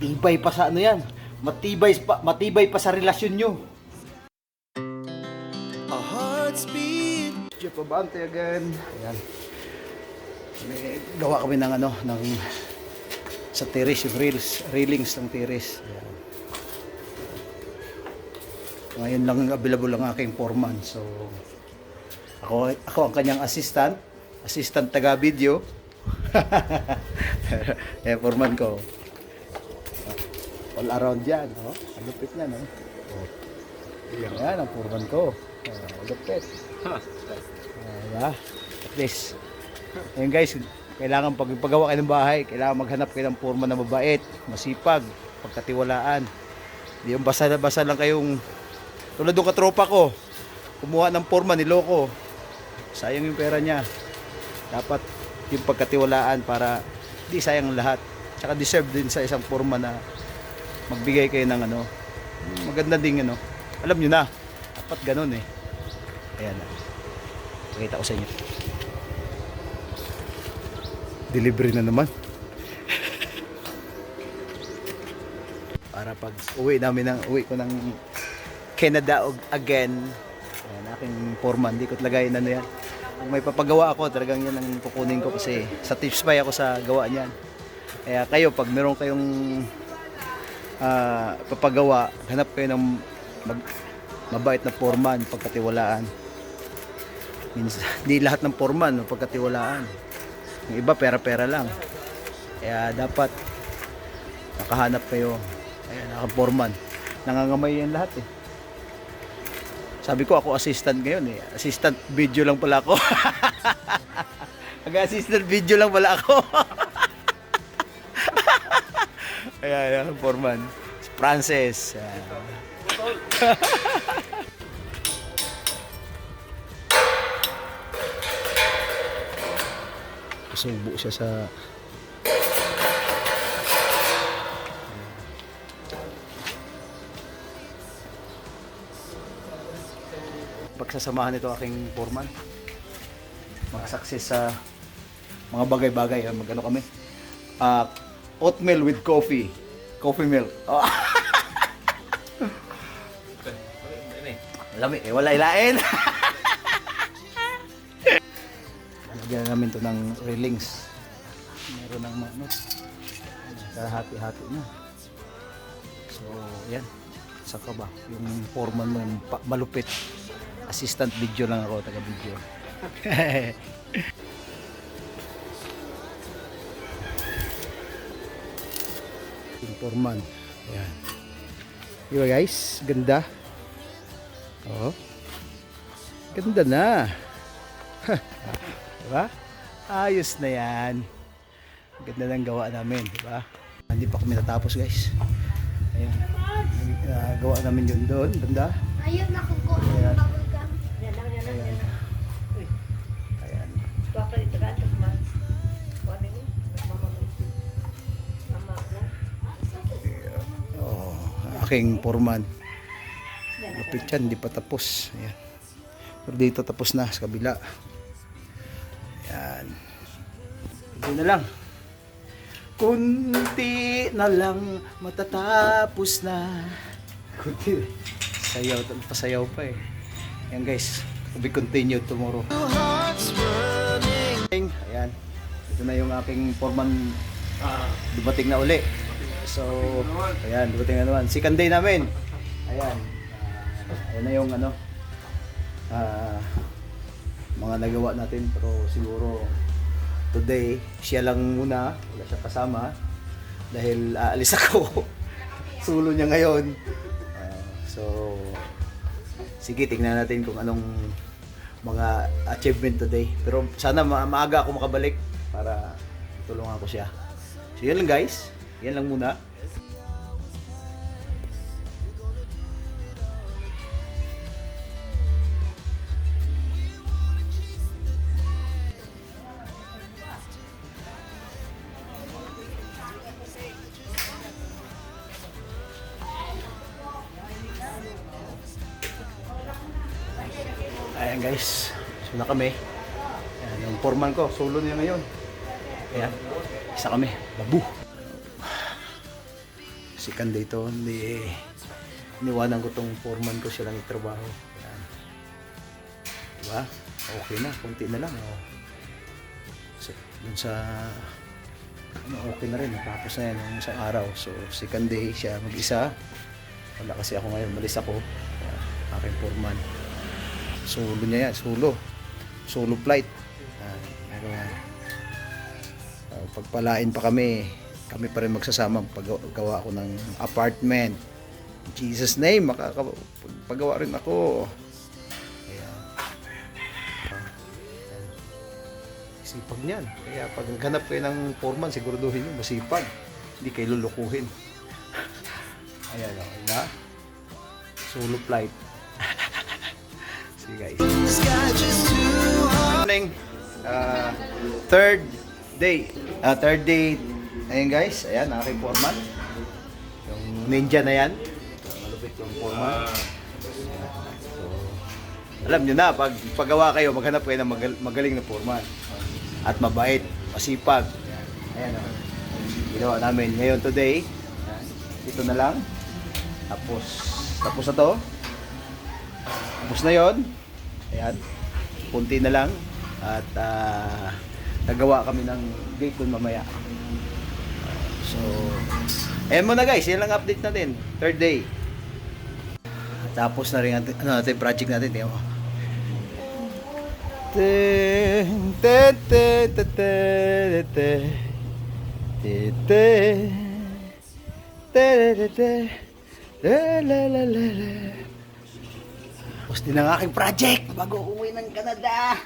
Matibay pa sa ano yan. Matibay pa sa relasyon nyo. A heart speed. Jeff Abante again. Ayan. May gawa kami ng ano, ng sa terrace, yung railings ng terrace. Ayan. Ngayon lang available ang aking foreman. So ako ang kanyang assistant taga video. Eh, foreman ko. All around yan, no? Ang lupit niya, no? Yan ang foreman ko. Lupit. Diba? At least. Ayun guys, kailangan paggawa kayo ng bahay, kailangan maghanap kayo ng foreman na mabait, masipag, pagkatiwalaan. Hindi yung basa lang kayong tulad ng katropa ko. Kumuha ng foreman, niloko. Sayang yung pera niya. Dapat yung pagkatiwalaan para di sayang lahat. Tsaka deserve din sa isang foreman na magbigay kayo ng ano, maganda ding ano. Alam nyo na, dapat ganun eh. Ayan na. Pakita ko sa inyo. Delivery na naman. Para pag uwi ko ng Canada again. Ayan, aking foreman, di ko talaga yun ano yan. Kung may papagawa ako, talagang yan ang kukunin ko kasi sa tips pa ako sa gawa niyan. Kaya kayo, pag meron kayong papagawa, hanap kayo ng mabait na foreman, pagkatiwalaan. Minsan, di lahat ng foreman pagkatiwalaan. Yung iba pera-pera lang. Kaya dapat nakahanap kayo. Ayan, naka-foreman. Nangangamay yan lahat eh. Sabi ko ako assistant ngayon eh. Assistant video lang pala ako. Mag-assistant video lang pala ako. Ayan, foreman. Francis. Subo siya sa pagsasamahan nito aking foreman. Mag-success sa mga bagay-bagay. Mag-ano kami? Oatmeal with coffee. Coffee milk. Oh. Lami, wala ilain. Lagyan namin to ng railings. Meron ng ano. Hati-hati na. So, yan. Saka ba? Yung foreman mo malupit. Assistant video lang ako, taga video. Yung foreman. Ayan. Diba guys? Ganda. Oh. Ganda na. Diba? Ayos na yan. Ganda ng gawa namin. Diba? Hindi pa kami natapos guys. Ayan. Gawa namin yun doon. Banda. Ayun na kuko. Ayan. Ayan. Ayan. Ayan. Oh, aking foreman. Lupit yan, hindi pa tapos. Ayan. Pero dito tapos na sa kabila. Ayan. Hindi na lang. Kunti na lang matatapos na. Kunti. Sayaw, pasayaw pa eh. Ayan guys, to be continued tomorrow. Ayan, ito na yung aking foreman dumating na uli. So, ayan, dumating na naman. Second day namin. Ayan, ayan na yung ano, mga nagawa natin. Pero siguro, today, siya lang muna. Wala siya kasama. Dahil aalis ako. Sulo niya ngayon. So, sige, tingnan natin kung anong mga achievement today. Pero sana maaga ako makabalik para tulungan ko siya. So, yun lang guys. Yan lang muna. Ayan guys, so na kami. Ayan, yung foreman ko, solo niya ngayon. Ayan, isa kami, babu. second day to. Hindi, iniwanan ko tong foreman ko siya lang itrabaho. Yan. Diba? Okay na, konti na lang. Oh. So, dun sa okay na rin, natapos na yan yung isang araw. So, second day siya mag-isa. Wala kasi ako ngayon, malis ako. Aking foreman. Solo niya yan, solo flight. Pero pagpalain pa kami pa rin magsasama paggawa ko ng apartment. In Jesus name, makakapagawa rin ako. Ayan. Sipag niyan. Kaya pag naghanap kayo ng foreman, siguraduhin nyo, masipag. Hindi kayo lulukuhin. Ayan o, diba? Solo flight. See guys. Morning. Third day. Ayan guys, ayan, aking foreman. Yung ninja na yan. Malupit yung foreman. So, alam nyo na, pag paggawa kayo, maghanap kayo ng magaling na foreman. At mabait, masipag. Ayan o. Ginawa namin ngayon today. Ayan, ito na lang. Tapos na to. Tapos na yon. Ayan. Punti na lang. At nagawa kami ng gate dun mamaya. So, ayan muna guys. Yan lang update natin. Third day. Tapos na rin natin project natin. Tingnan mo. Tapos din ang aking project bago umuwi ng Canada.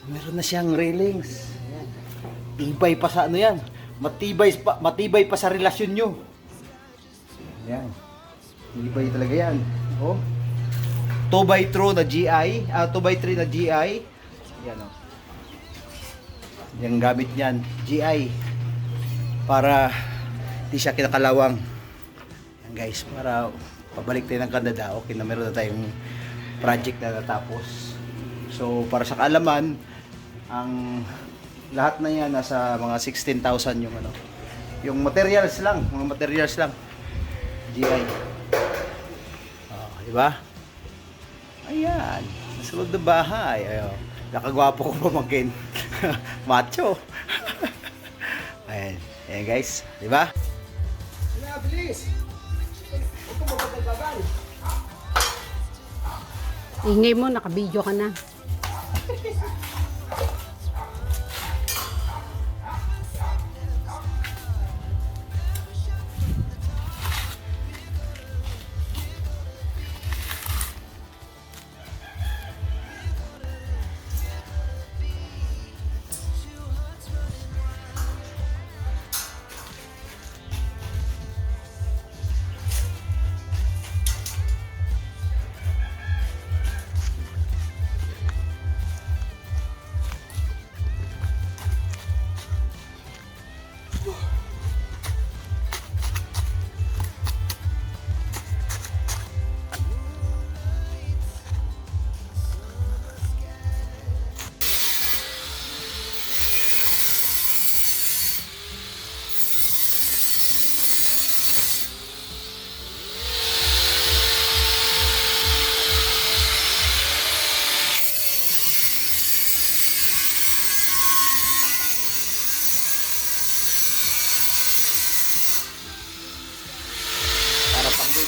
Meron na siyang railings. Ayan. Tibay pa sa ano yan. Matibay pa sa relasyon nyo. Ayan. Tibay talaga yan. Oh. 2x3 na GI. 2x3 na GI. Ayan o. Yung gamit niyan. GI. Para di siya kinakalawang. Ayan guys. Para pabalik tayo ng Canada. Okay na, meron na tayong project na natapos. So para sa kaalaman, ang lahat na yan nasa mga 16,000 yung ano. Yung materials lang, mga materials lang. GI. Diba? Ayan, nasa loob ng bahay. Ayo, nakagwapo ko pamangkin. Macho. Ayan, ayan guys, diba? Wala, bilis. Ito mabagal-bagal. Ingay mo, nakabidyo ka na.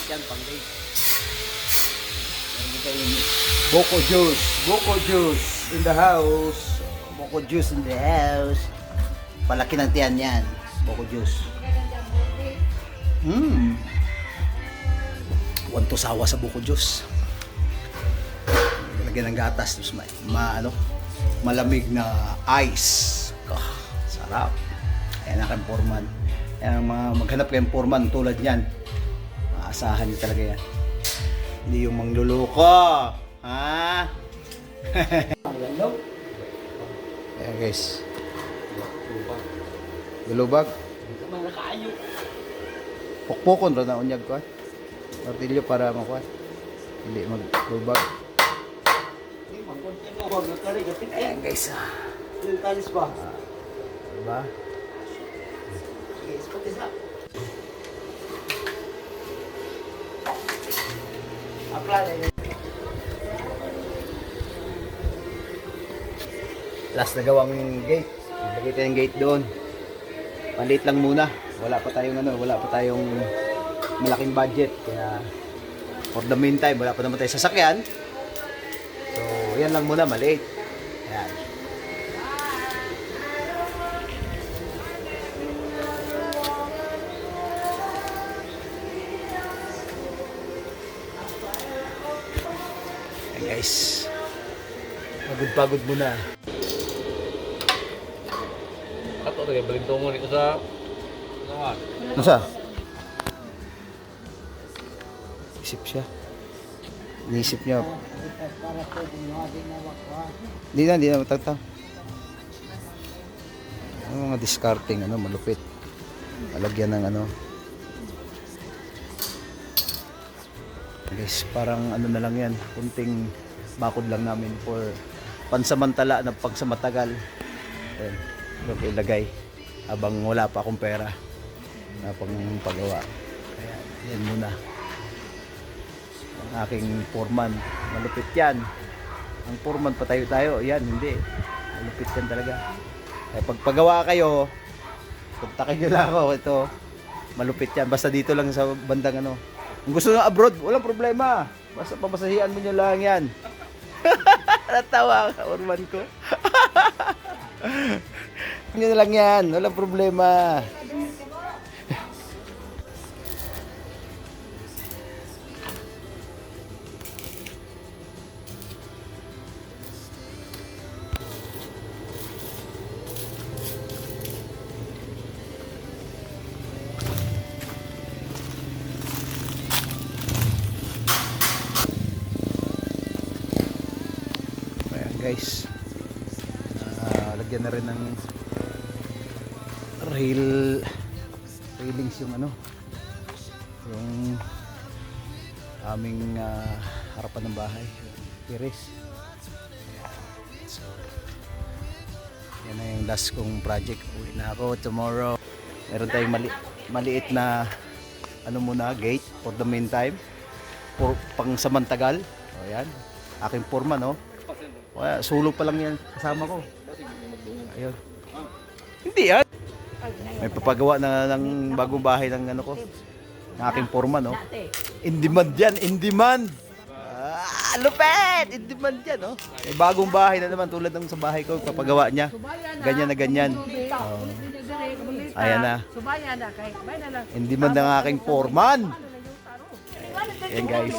Yan, pang-date. Boko juice in the house. Boko juice in the house. Palaki ng tiyan yan. Boko juice. Wanto sawa sa boko juice. Lagyan ng gatas. Tapos malamig na ice. Sarap. Ayan ang foreman. Ayan, maghanap kayong foreman tulad yan. Asahan niyo talaga yan. Hindi yung mangluloko. Ha? Ayan guys. Gulubag. Pukpukon rin na unyag ko. Tortilyo para makuha. Hindi maglubag. Ayan guys. Diba? Last na gawang gate. Ilagay tayong gate doon. Maliit lang muna. Wala pa tayong malaking budget. Kaya for the meantime, wala pa naman tayong sasakyan. So, yan lang muna, maliit. Ayan. Ayan guys. Pagod muna. Ato lagi beruntungan itu sa nawan. Nasa? Isip siya. Iniisip niya. Hindi na matagtaw. Ang mga discarding, malupit. Alagyan ng Guys, parang na lang yan. Kunting bakod lang namin for pansamantala na pagsamatagal. Ayan. Doon ko ilagay habang wala pa akong pera na pang pagawa. Kaya yan muna. Ang aking foreman, malupit yan. Ang foreman patayo-tayo, yan hindi. Malupit yan talaga. Kaya pag pagawa kayo, kontakin nyo lang ako. Ito, malupit yan. Basta dito lang sa bandang Kung gusto nyo abroad, walang problema. Basta papasahian mo nyo lang yan. Natawa ka, foreman ko. Yun lang yan, walang problema. Ayan guys. Lagyan na rin ng railings yung yung aming harapan ng bahay, tiris. So yan na yung last kong project. Uwi na ako tomorrow. Meron tayong maliit na muna gate for the meantime, for pang samantagal. O yan, aking foreman sulog pa lang yan kasama ko. Ayun. Hindi yan. May papagawa na ng bagong bahay ng ng aking foreman, In demand yan, in demand. Lupet! In demand yan, May bagong bahay na naman tulad ng sa bahay ko, papagawa niya. Ganyan na ganyan. Ayan na. In demand ng aking foreman. Ayan guys.